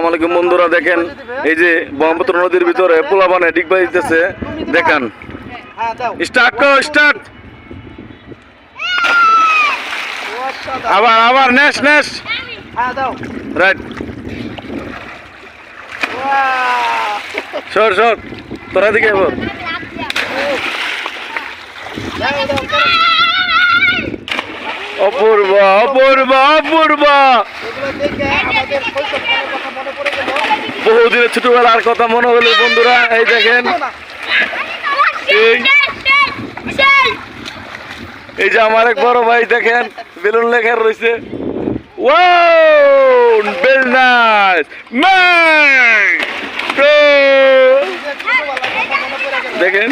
আসসালামু আলাইকুম বন্ধুরা, দেখেন এই যে ব্রহ্মপুত্র নদীর ভিতরে পোলাপানে ডিগবাজি দিতেছে। দেখেন স্টার্ট করো, স্টার্ট। আবার আবার নেস নেস, রাইট। সর সর, তোরা দিকে এবার। অপূর্ব অপূর্ব অপূর্ব, বহুদিনের ছোটবেলার কথা মনে হলো বন্ধুরা। এই দেখেন, এই যে আমার এক বড় ভাই, দেখেন বেলুন লেখা রয়েছে। Wow, very nice man. দেখেন